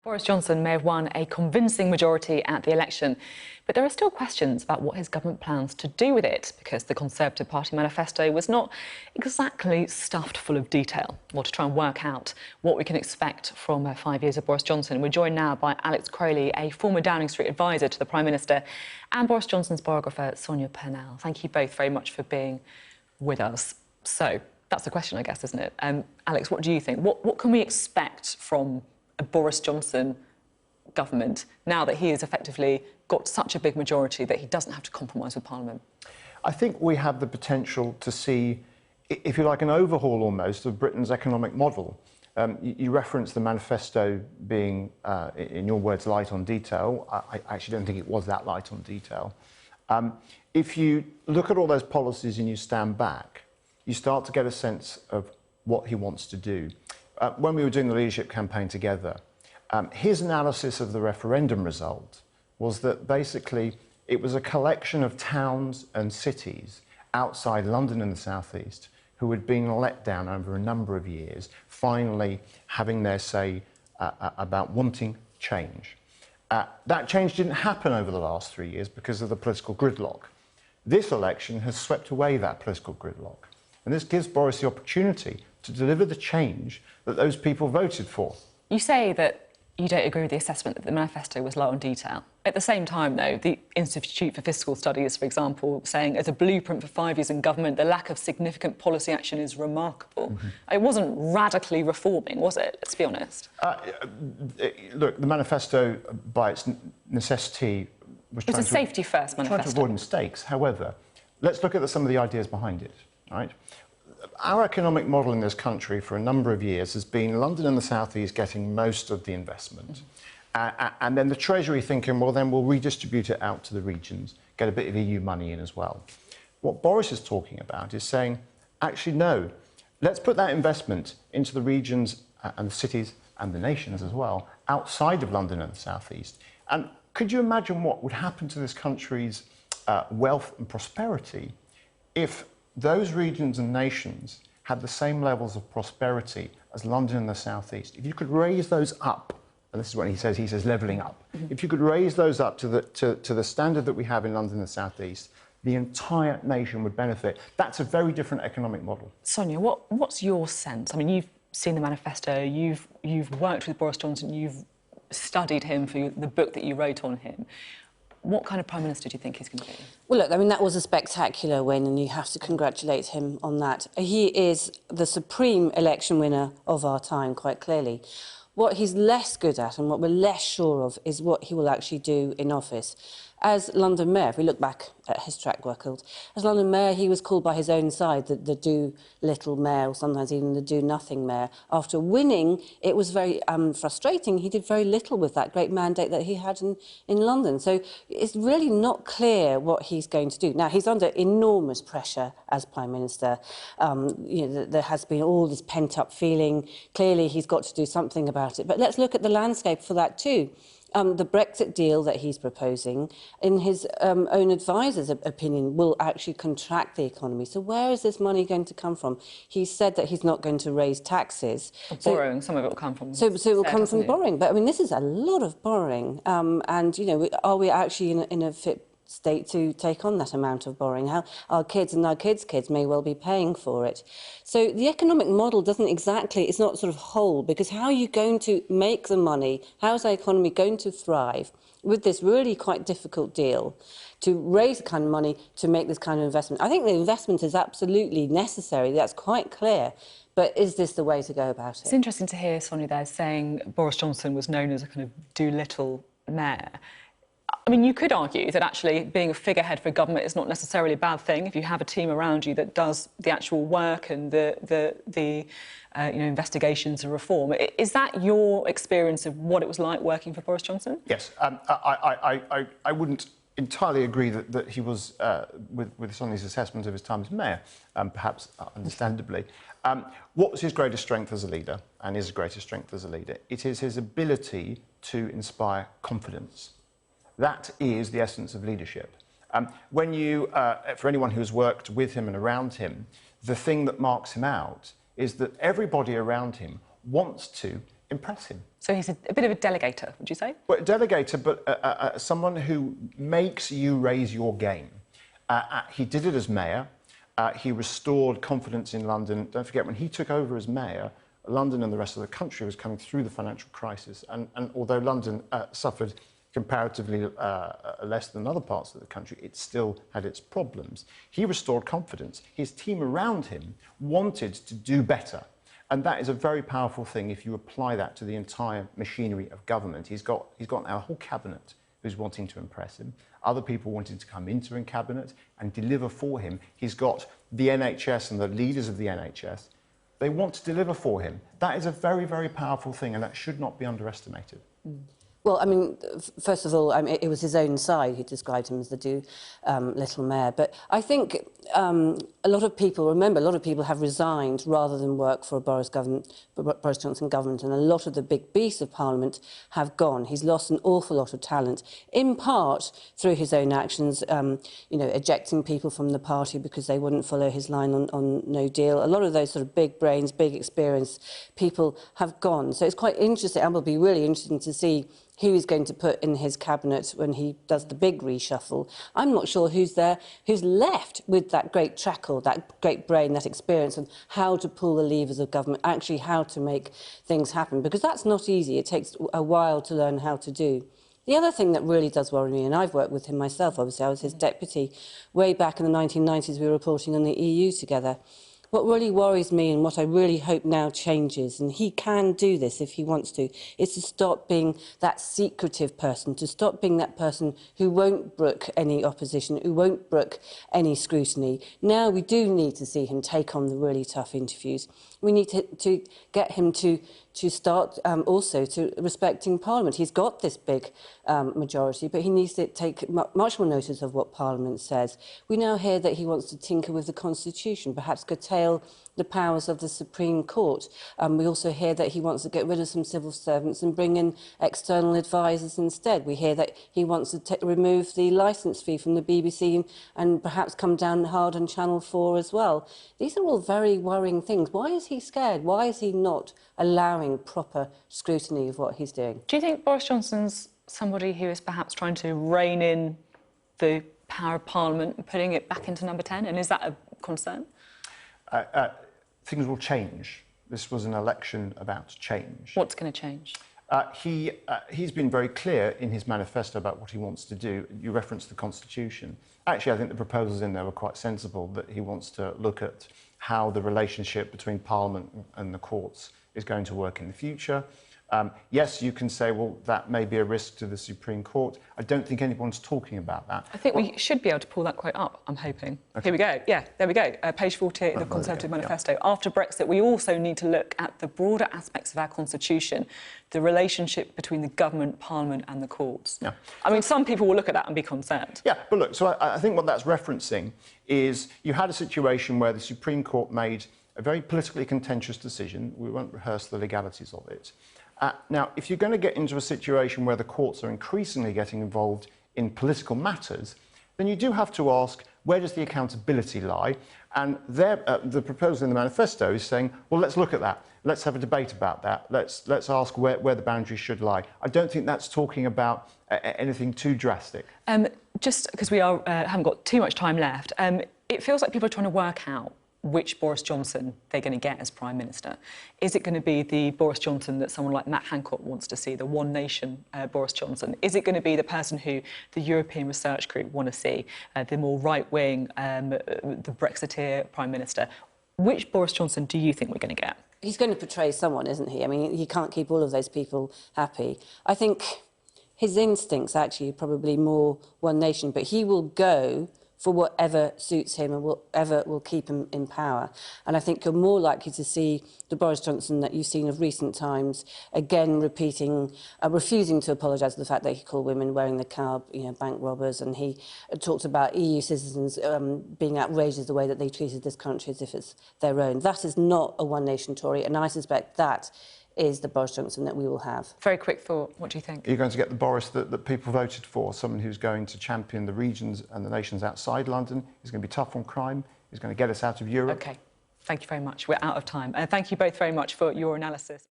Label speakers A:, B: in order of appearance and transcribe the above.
A: Boris Johnson may have won a convincing majority at the election, but there are still questions about what his government plans to do with it, because the Conservative Party manifesto was not exactly stuffed full of detail. Well, to try and work out what we can expect from 5 years of Boris Johnson, we're joined now by Alex Crowley, a former Downing Street advisor to the Prime Minister, and Boris Johnson's biographer, Sonia Purnell. Thank you both very much for being with us. So, that's the question, I guess, isn't it? Alex, what do you think? What can we expect from a Boris Johnson government now that he has effectively got such a big majority that he doesn't have to compromise with Parliament?
B: I think we have the potential to see, if you like, an overhaul almost of Britain's economic model. You referenced the manifesto being, in your words, light on detail. I actually don't think it was that light on detail. If you look at all those policies and you stand back, you start to get a sense of what he wants to do. When we were doing the leadership campaign together, his analysis of the referendum result was that basically it was a collection of towns and cities outside London and the South East who had been let down over a number of years, finally having their say about wanting change. That change didn't happen over the last 3 years because of the political gridlock. This election has swept away that political gridlock. And this gives Boris the opportunity to deliver the change that those people voted for.
A: You say that you don't agree with the assessment that the manifesto was low on detail. At the same time, though, the Institute for Fiscal Studies, for example, saying as a blueprint for 5 years in government, the lack of significant policy action is remarkable. It wasn't radically reforming, was it? Let's be honest.
B: Look, the manifesto, by its necessity, was
A: a safety-first manifesto.
B: Trying to avoid mistakes. However, let's look at some of the ideas behind it, right? Our economic model in this country for a number of years has been London and the South East getting most of the investment. And then the Treasury thinking, well, then we'll redistribute it out to the regions, get a bit of EU money in as well. What Boris is talking about is saying, actually, no, let's put that investment into the regions and the cities and the nations as well, outside of London and the South East. And could you imagine what would happen to this country's wealth and prosperity if those regions and nations had the same levels of prosperity as London and the South East? If you could raise those up, and this is what he says levelling up. If you could raise those up to the standard that we have in London and the South East, the entire nation would benefit. That's a very different economic model.
A: Sonia, what's your sense? I mean, you've seen the manifesto, you've worked with Boris Johnson, you've studied him for the book that you wrote on him. What kind of Prime Minister do you think he's going to be?
C: Well, look, I mean, that was a spectacular win, and you have to congratulate him on that. He is the supreme election winner of our time, quite clearly. What he's less good at and what we're less sure of is what he will actually do in office. As London Mayor, if we look back at his track record, as London Mayor, he was called by his own side the do-little mayor, or sometimes even the do-nothing mayor. After winning, it was very frustrating. He did very little with that great mandate that he had in London. So it's really not clear what he's going to do. Now, he's under enormous pressure as Prime Minister. You know, there has been all this pent-up feeling. Clearly, he's got to do something about it. But let's look at the landscape for that too. The Brexit deal that he's proposing, in his own advisor's opinion, will actually contract the economy. So where is this money going to come from? He said that he's not going to raise taxes.
A: Borrowing, some of it will come from...
C: So it will come from borrowing. But, I mean, this is a lot of borrowing. And, you know, are we actually in a fit state to take on that amount of borrowing? How our kids and our kids' kids may well be paying for it. So the economic model doesn't exactly, it's not sort of whole, because how are you going to make the money? How is our economy going to thrive with this really quite difficult deal to raise the kind of money to make this kind of investment? I think the investment is absolutely necessary. That's quite clear. But is this the way to go about it?
A: It's interesting to hear Sonia there saying Boris Johnson was known as a kind of do-little mayor. I mean, you could argue that actually being a figurehead for government is not necessarily a bad thing if you have a team around you that does the actual work and the you know, investigations and reform. Is that your experience of what it was like working for Boris Johnson?
B: Yes. I wouldn't entirely agree that he was, with Sonia's assessment of his time as mayor, perhaps understandably. What was his greatest strength as a leader, and his greatest strength as a leader? It is his ability to inspire confidence. That is the essence of leadership. When you, for anyone who's worked with him and around him, the thing that marks him out is that everybody around him wants to impress him.
A: So he's a bit of a delegator, would you say?
B: Well, a delegator, but someone who makes you raise your game. He did it as mayor. He restored confidence in London. Don't forget, when he took over as mayor, London and the rest of the country was coming through the financial crisis. And although London suffered comparatively less than other parts of the country, it still had its problems. He restored confidence. His team around him wanted to do better. And that is a very powerful thing if you apply that to the entire machinery of government. He's got now a whole cabinet who's wanting to impress him. Other people wanting to come into a cabinet and deliver for him. He's got the NHS and the leaders of the NHS. They want to deliver for him. That is a very, very powerful thing, and that should not be underestimated.
C: Well, I mean, first of all, it was his own side who described him as the little mayor. But I think a lot of people have resigned rather than work for a Boris Johnson government, and a lot of the big beasts of Parliament have gone. He's lost an awful lot of talent, in part through his own actions, ejecting people from the party because they wouldn't follow his line on no deal. A lot of those sort of big brains, big experience people have gone. So it's quite interesting, and will be really interesting to see who he's going to put in his cabinet when he does the big reshuffle. I'm not sure who's left with that great track record, that great brain, that experience of how to pull the levers of government, actually how to make things happen, because that's not easy. It takes a while to learn how to do. The other thing that really does worry me, and I've worked with him myself, obviously, I was his deputy way back in the 1990s, we were reporting on the EU together. What really worries me, and what I really hope now changes, and he can do this if he wants to, is to stop being that secretive person, to stop being that person who won't brook any opposition, who won't brook any scrutiny. Now we do need to see him take on the really tough interviews. We need to get him to start also to respecting Parliament. He's got this big majority, but he needs to take much more notice of what Parliament says. We now hear that he wants to tinker with the Constitution, perhaps curtail the powers of the Supreme Court. We also hear that he wants to get rid of some civil servants and bring in external advisers instead. We hear that he wants to remove the licence fee from the BBC and perhaps come down hard on Channel 4 as well. These are all very worrying things. Why is he scared? Why is he not allowing proper scrutiny of what he's doing?
A: Do you think Boris Johnson's somebody who is perhaps trying to rein in the power of Parliament and putting it back into number 10? And is that a concern?
B: Things will change. This was an election about change.
A: What's going to change?
B: He's been very clear in his manifesto about what he wants to do. You referenced the Constitution. Actually, I think the proposals in there were quite sensible, that he wants to look at how the relationship between Parliament and the courts is going to work in the future. Yes, you can say, well, that may be a risk to the Supreme Court. I don't think anyone's talking about that.
A: I think we should be able to pull that quote up, I'm hoping. Okay. Here we go. Yeah, there we go. Page 48 of the Conservative Manifesto. Yeah. After Brexit, we also need to look at the broader aspects of our Constitution, the relationship between the government, Parliament and the courts. Yeah. I mean, some people will look at that and be concerned.
B: Yeah, but look, so I think what that's referencing is you had a situation where the Supreme Court made a very politically contentious decision. We won't rehearse the legalities of it. Now, if you're going to get into a situation where the courts are increasingly getting involved in political matters, then you do have to ask, where does the accountability lie? And the proposal in the manifesto is saying, well, let's look at that. Let's have a debate about that. Let's ask where the boundaries should lie. I don't think that's talking about anything too drastic.
A: Just because we haven't got too much time left, it feels like people are trying to work out which Boris Johnson they're going to get as Prime Minister. Is it going to be the Boris Johnson that someone like Matt Hancock wants to see, the One Nation Boris Johnson? Is it going to be the person who the European Research Group want to see, the more right-wing, the Brexiteer Prime Minister? Which Boris Johnson do you think we're going to get?
C: He's going to portray someone, isn't he? I mean, he can't keep all of those people happy. I think his instincts actually are probably more One Nation, but he will go for whatever suits him and whatever will keep him in power. And I think you're more likely to see the Boris Johnson that you've seen of recent times, again repeating, refusing to apologise for the fact that he called women wearing the niqab, bank robbers, and he talked about EU citizens being outraged at the way that they treated this country as if it's their own. That is not a One Nation Tory, and I suspect that is the Boris Johnson that we will have.
A: Very quick thought. What do you think?
B: Are you going to get the Boris that people voted for, someone who's going to champion the regions and the nations outside London? He's going to be tough on crime. He's going to get us out of Europe.
A: OK. Thank you very much. We're out of time. Thank you both very much for your analysis.